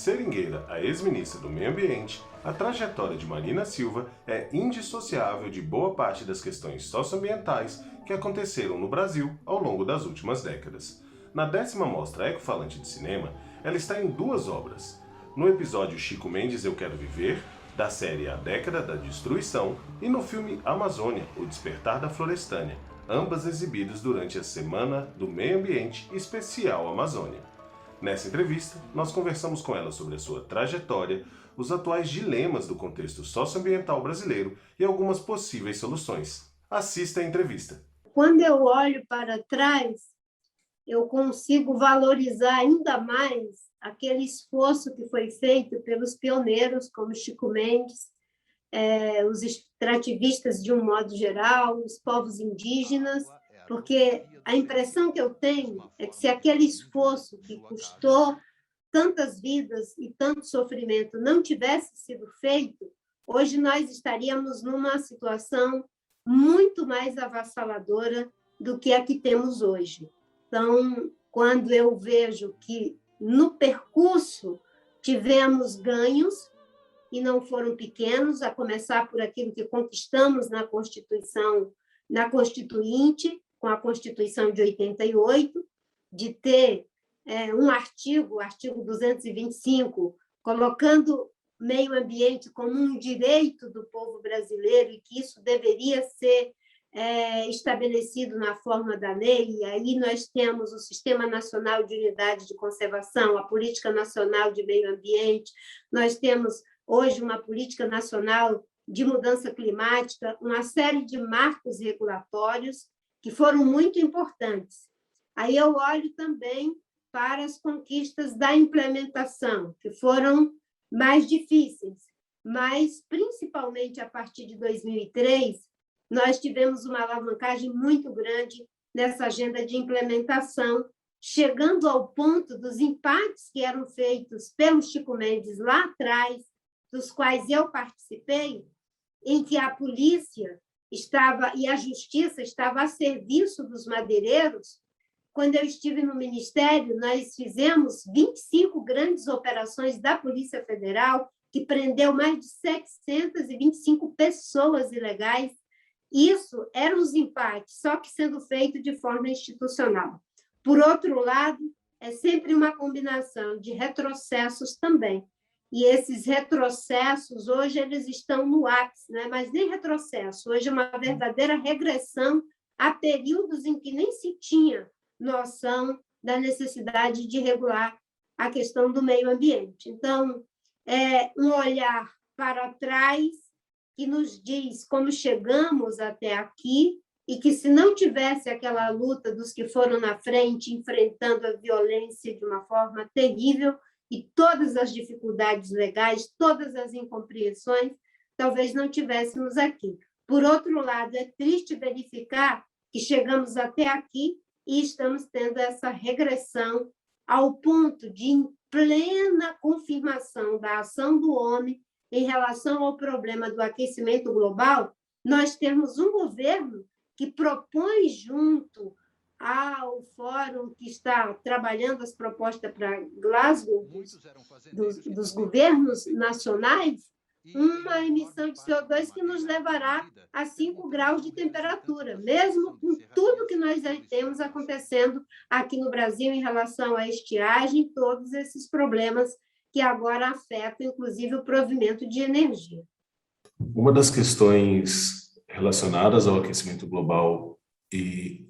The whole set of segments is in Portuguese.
Seringueira a ex-ministra do Meio Ambiente, a trajetória de Marina Silva é indissociável de boa parte das questões socioambientais que aconteceram no Brasil ao longo das últimas décadas. Na 10ª Mostra Ecofalante de Cinema, ela está em 2 obras. No episódio Chico Mendes Eu Quero Viver, da série A Década da Destruição, e no filme Amazônia, O Despertar da Florestânia, ambas exibidas durante a Semana do Meio Ambiente Especial Amazônia. Nessa entrevista, nós conversamos com ela sobre a sua trajetória, os atuais dilemas do contexto socioambiental brasileiro e algumas possíveis soluções. Assista a entrevista. Quando eu olho para trás, eu consigo valorizar ainda mais aquele esforço que foi feito pelos pioneiros, como Chico Mendes, os extrativistas de um modo geral, os povos indígenas, porque a impressão que eu tenho é que se aquele esforço que custou tantas vidas e tanto sofrimento não tivesse sido feito, hoje nós estaríamos numa situação muito mais avassaladora do que a que temos hoje. Então, quando eu vejo que no percurso tivemos ganhos, e não foram pequenos, a começar por aquilo que conquistamos na Constituição, na Constituinte, com a Constituição de 88, de ter um artigo, o artigo 225, colocando meio ambiente como um direito do povo brasileiro e que isso deveria ser estabelecido na forma da lei, e aí nós temos o Sistema Nacional de Unidade de Conservação, a Política Nacional de Meio Ambiente, nós temos hoje uma Política Nacional de Mudança Climática, uma série de marcos regulatórios que foram muito importantes. Aí eu olho também para as conquistas da implementação, que foram mais difíceis, mas, principalmente a partir de 2003, nós tivemos uma alavancagem muito grande nessa agenda de implementação, chegando ao ponto dos empates que eram feitos pelo Chico Mendes lá atrás, dos quais eu participei, em que a polícia estava e a justiça estava a serviço dos madeireiros. Quando eu estive no Ministério, nós fizemos 25 grandes operações da Polícia Federal, que prendeu mais de 725 pessoas ilegais. Isso eram os empates, só que sendo feito de forma institucional. Por outro lado, é sempre uma combinação de retrocessos também. E esses retrocessos, hoje, eles estão no ápice, não é mais nem retrocesso, hoje é uma verdadeira regressão a períodos em que nem se tinha noção da necessidade de regular a questão do meio ambiente. Então, é um olhar para trás que nos diz como chegamos até aqui e que, se não tivesse aquela luta dos que foram na frente, enfrentando a violência de uma forma terrível e todas as dificuldades legais, todas as incompreensões, talvez não tivéssemos aqui. Por outro lado, é triste verificar que chegamos até aqui e estamos tendo essa regressão ao ponto de, em plena confirmação da ação do homem em relação ao problema do aquecimento global, nós temos um governo que propõe, junto ao fórum que está trabalhando as propostas para Glasgow, dos governos nacionais, uma emissão de CO2 que nos levará a 5 graus de temperatura, mesmo com tudo que nós temos acontecendo aqui no Brasil em relação à estiagem, todos esses problemas que agora afetam, inclusive, o provimento de energia. Uma das questões relacionadas ao aquecimento global e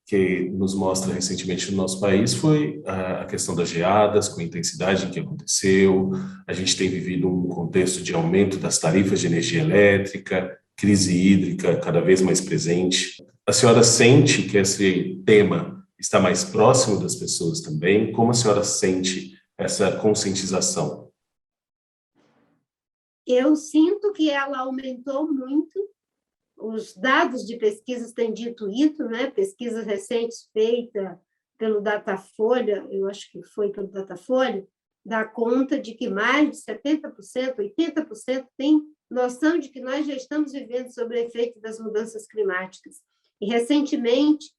que nos mostra recentemente no nosso país foi a questão das geadas, com a intensidade em que aconteceu. A gente tem vivido um contexto de aumento das tarifas de energia elétrica, crise hídrica cada vez mais presente. A senhora sente que esse tema está mais próximo das pessoas também? Como a senhora sente essa conscientização? Eu sinto que ela aumentou muito. Os dados de pesquisas têm dito isso, né? Pesquisas recentes feitas pelo Datafolha, eu acho que foi pelo Datafolha, dá conta de que mais de 70%, 80% tem noção de que nós já estamos vivendo sob o efeito das mudanças climáticas. E, recentemente,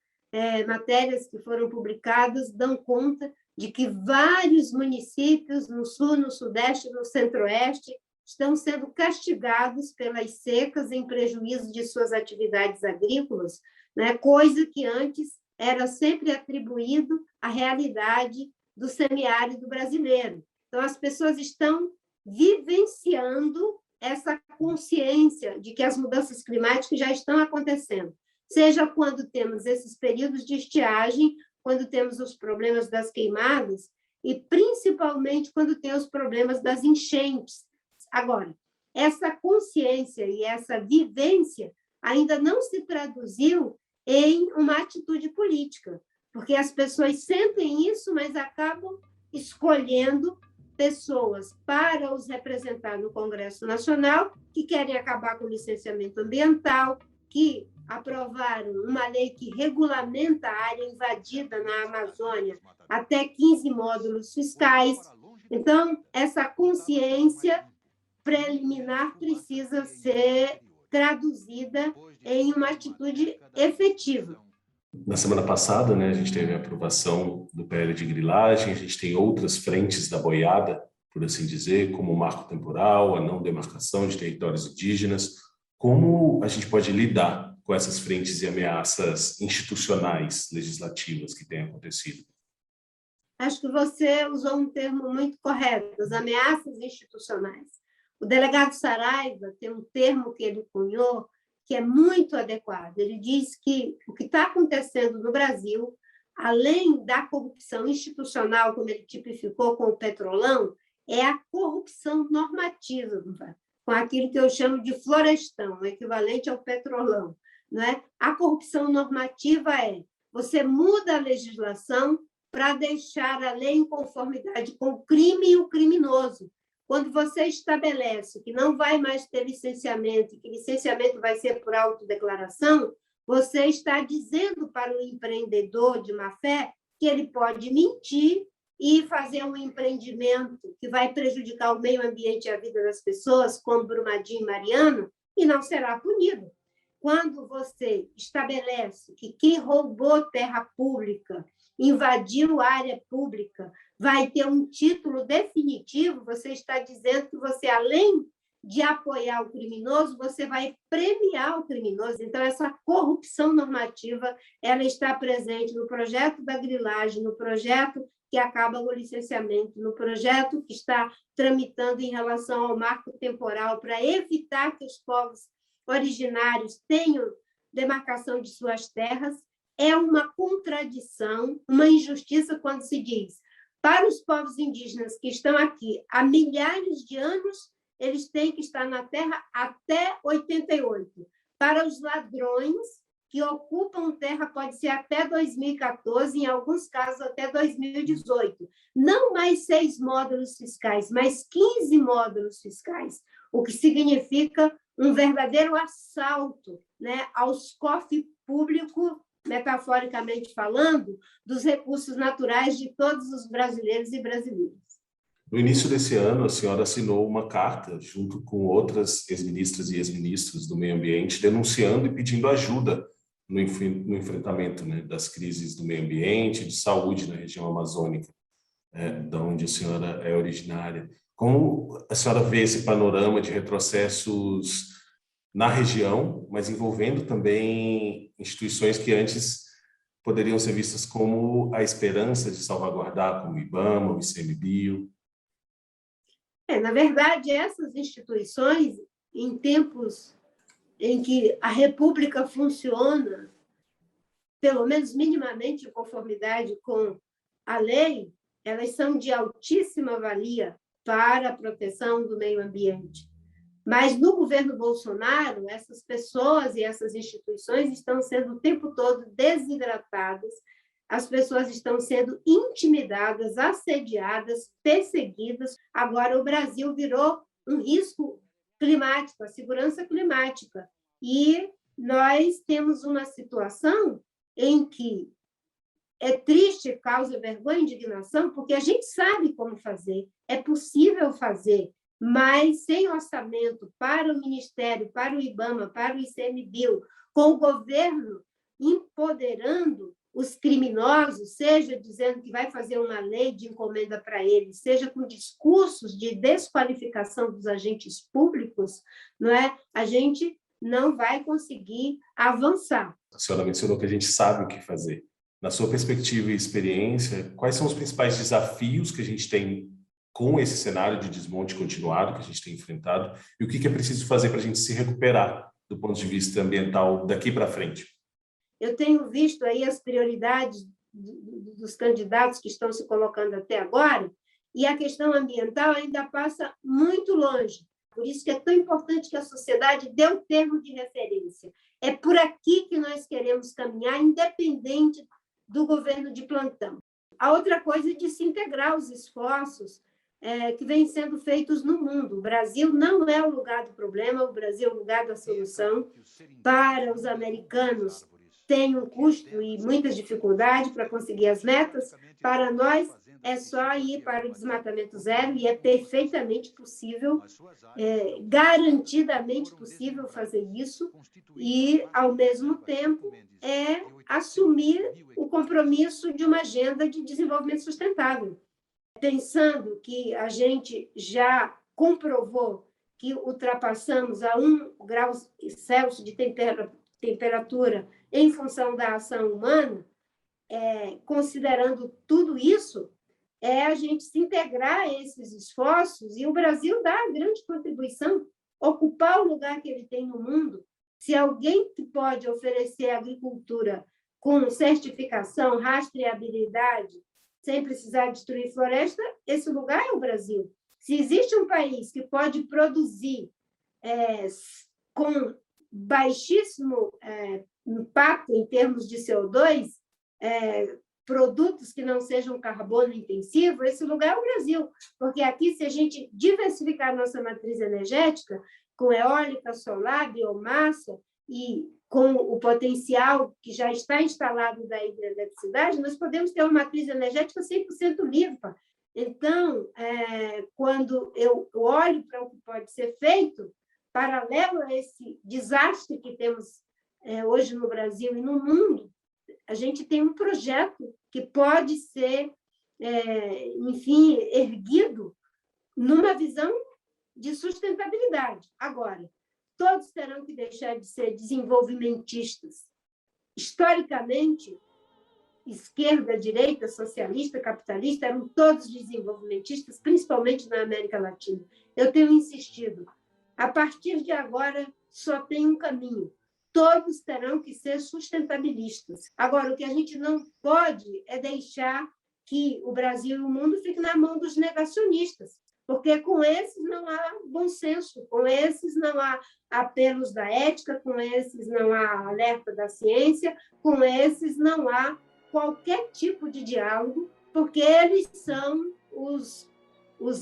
matérias que foram publicadas dão conta de que vários municípios no sul, no sudeste, no centro-oeste estão sendo castigados pelas secas em prejuízo de suas atividades agrícolas, né? Coisa que antes era sempre atribuído à realidade do semiárido brasileiro. Então, as pessoas estão vivenciando essa consciência de que as mudanças climáticas já estão acontecendo, seja quando temos esses períodos de estiagem, quando temos os problemas das queimadas, e principalmente quando tem os problemas das enchentes. Agora, essa consciência e essa vivência ainda não se traduziu em uma atitude política, porque as pessoas sentem isso, mas acabam escolhendo pessoas para os representar no Congresso Nacional que querem acabar com o licenciamento ambiental, que aprovaram uma lei que regulamenta a área invadida na Amazônia até 15 módulos fiscais. Então, essa consciência preliminar precisa ser traduzida em uma atitude efetiva. Na semana passada, né, a gente teve a aprovação do PL de grilagem, a gente tem outras frentes da boiada, por assim dizer, como o marco temporal, a não demarcação de territórios indígenas. Como a gente pode lidar com essas frentes e ameaças institucionais, legislativas que têm acontecido? Acho que você usou um termo muito correto, as ameaças institucionais. O delegado Saraiva tem um termo que ele cunhou que é muito adequado. Ele diz que o que está acontecendo no Brasil, além da corrupção institucional, como ele tipificou com o Petrolão, é a corrupção normativa, com aquilo que eu chamo de florestão, o equivalente ao Petrolão. Não é? A corrupção normativa é você muda a legislação para deixar a lei em conformidade com o crime e o criminoso. Quando você estabelece que não vai mais ter licenciamento, que licenciamento vai ser por autodeclaração, você está dizendo para o empreendedor de má-fé que ele pode mentir e fazer um empreendimento que vai prejudicar o meio ambiente e a vida das pessoas, como Brumadinho e Mariana, e não será punido. Quando você estabelece que quem roubou terra pública, invadiu área pública, vai ter um título definitivo, você está dizendo que você, além de apoiar o criminoso, você vai premiar o criminoso. Então, essa corrupção normativa ela está presente no projeto da grilagem, no projeto que acaba o licenciamento, no projeto que está tramitando em relação ao marco temporal para evitar que os povos originários tenham demarcação de suas terras. É uma contradição, uma injustiça quando se diz para os povos indígenas que estão aqui há milhares de anos, eles têm que estar na terra até 88. Para os ladrões que ocupam terra, pode ser até 2014, em alguns casos até 2018. Não mais 6 módulos fiscais, mas 15 módulos fiscais, o que significa um verdadeiro assalto, né, aos cofres públicos, metaforicamente falando, dos recursos naturais de todos os brasileiros e brasileiras. No início desse ano, a senhora assinou uma carta, junto com outras ex-ministras e ex-ministros do meio ambiente, denunciando e pedindo ajuda no enfrentamento, né, das crises do meio ambiente e de saúde na região amazônica, da onde a senhora é originária. Como a senhora vê esse panorama de retrocessos na região, mas envolvendo também instituições que antes poderiam ser vistas como a esperança de salvaguardar, como o IBAMA, o ICMBio? Na verdade, essas instituições, em tempos em que a República funciona, pelo menos minimamente em conformidade com a lei, elas são de altíssima valia para a proteção do meio ambiente. Mas, no governo Bolsonaro, essas pessoas e essas instituições estão sendo o tempo todo desidratadas, as pessoas estão sendo intimidadas, assediadas, perseguidas. Agora, o Brasil virou um risco climático, a segurança climática. E nós temos uma situação em que é triste, causa vergonha e indignação, porque a gente sabe como fazer, é possível fazer, mas sem orçamento para o Ministério, para o IBAMA, para o ICMBio, com o governo empoderando, os criminosos, seja dizendo que vai fazer uma lei de encomenda para eles, seja com discursos de desqualificação dos agentes públicos, não é? A gente não vai conseguir avançar. A senhora mencionou que a gente sabe o que fazer. Na sua perspectiva e experiência, quais são os principais desafios que a gente tem com esse cenário de desmonte continuado que a gente tem enfrentado e o que é preciso fazer para a gente se recuperar do ponto de vista ambiental daqui para frente? Eu tenho visto aí as prioridades dos candidatos que estão se colocando até agora, e a questão ambiental ainda passa muito longe. Por isso que é tão importante que a sociedade dê um termo de referência. É por aqui que nós queremos caminhar, independente do governo de plantão. A outra coisa é de se integrar os esforços que vêm sendo feitos no mundo. O Brasil não é o lugar do problema, o Brasil é o lugar da solução. Para os americanos, tem um custo e muitas dificuldades para conseguir as metas. Para nós, é só ir para o desmatamento zero e é perfeitamente possível, garantidamente possível fazer isso e, ao mesmo tempo, assumir o compromisso de uma agenda de desenvolvimento sustentável. Pensando que a gente já comprovou que ultrapassamos a 1 grau Celsius de temperatura em função da ação humana, considerando tudo isso, a gente se integrar a esses esforços e o Brasil dá a grande contribuição, ocupar o lugar que ele tem no mundo. Se alguém pode oferecer agricultura com certificação, rastreabilidade, sem precisar destruir floresta, esse lugar é o Brasil. Se existe um país que pode produzir com baixíssimo impacto em termos de CO2, produtos que não sejam carbono intensivo, esse lugar é o Brasil, porque aqui, se a gente diversificar a nossa matriz energética, com eólica, solar, biomassa, e com o potencial que já está instalado da hidroeletricidade, nós podemos ter uma matriz energética 100% limpa. Então, quando eu olho para o que pode ser feito, paralelo a esse desastre que temos hoje no Brasil e no mundo, a gente tem um projeto que pode ser, enfim, erguido numa visão de sustentabilidade. Agora, todos terão que deixar de ser desenvolvimentistas. Historicamente, esquerda, direita, socialista, capitalista, eram todos desenvolvimentistas, principalmente na América Latina. Eu tenho insistido, a partir de agora, só tem um caminho. Todos terão que ser sustentabilistas. Agora, o que a gente não pode é deixar que o Brasil e o mundo fiquem na mão dos negacionistas, porque com esses não há bom senso, com esses não há apelos da ética, com esses não há alerta da ciência, com esses não há qualquer tipo de diálogo, porque eles são os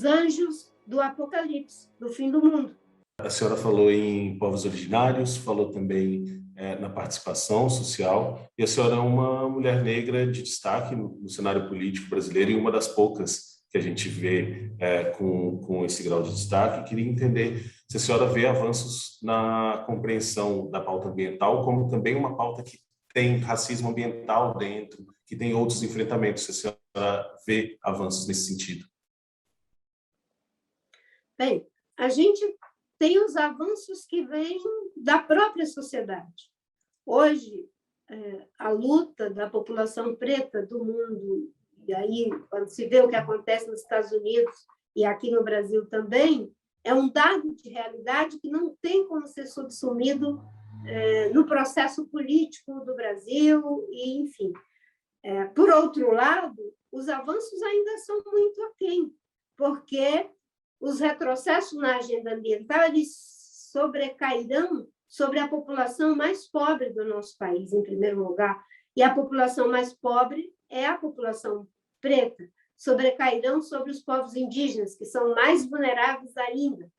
anjos do apocalipse, do fim do mundo. A senhora falou em povos originários, falou também na participação social, e a senhora é uma mulher negra de destaque no cenário político brasileiro e uma das poucas que a gente vê com esse grau de destaque. Queria entender se a senhora vê avanços na compreensão da pauta ambiental, como também uma pauta que tem racismo ambiental dentro, que tem outros enfrentamentos, se a senhora vê avanços nesse sentido. Bem, a gente tem os avanços que vêm da própria sociedade. Hoje, a luta da população preta do mundo, e aí, quando se vê o que acontece nos Estados Unidos e aqui no Brasil também, é um dado de realidade que não tem como ser subsumido no processo político do Brasil, e, enfim. Por outro lado, os avanços ainda são muito aquém, porque os retrocessos na agenda ambiental eles sobrecairão sobre a população mais pobre do nosso país, em primeiro lugar, e a população mais pobre é a população preta, sobrecairão sobre os povos indígenas, que são mais vulneráveis ainda.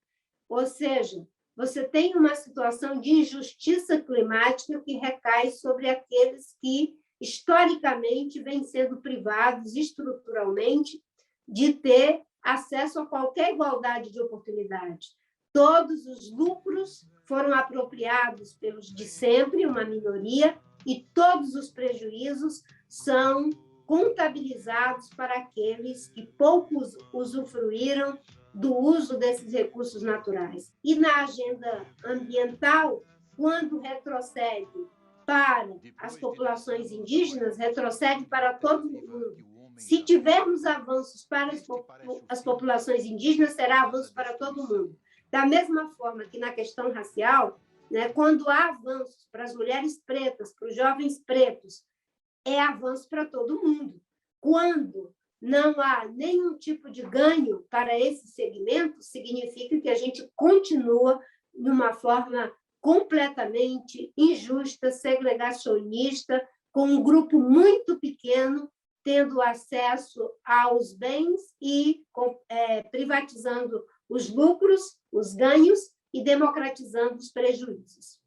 Ou seja, você tem uma situação de injustiça climática que recai sobre aqueles que, historicamente, vêm sendo privados estruturalmente de ter acesso a qualquer igualdade de oportunidade. Todos os lucros foram apropriados pelos de sempre, uma minoria, e todos os prejuízos são contabilizados para aqueles que poucos usufruíram do uso desses recursos naturais. E na agenda ambiental, quando retrocede para as populações indígenas, retrocede para todo mundo. Se tivermos avanços para as populações indígenas, será avanço para todo mundo. Da mesma forma que na questão racial, né, quando há avanços para as mulheres pretas, para os jovens pretos, é avanço para todo mundo. Quando não há nenhum tipo de ganho para esse segmento, significa que a gente continua de uma forma completamente injusta, segregacionista, com um grupo muito pequeno tendo acesso aos bens e privatizando os lucros, os ganhos e democratizando os prejuízos.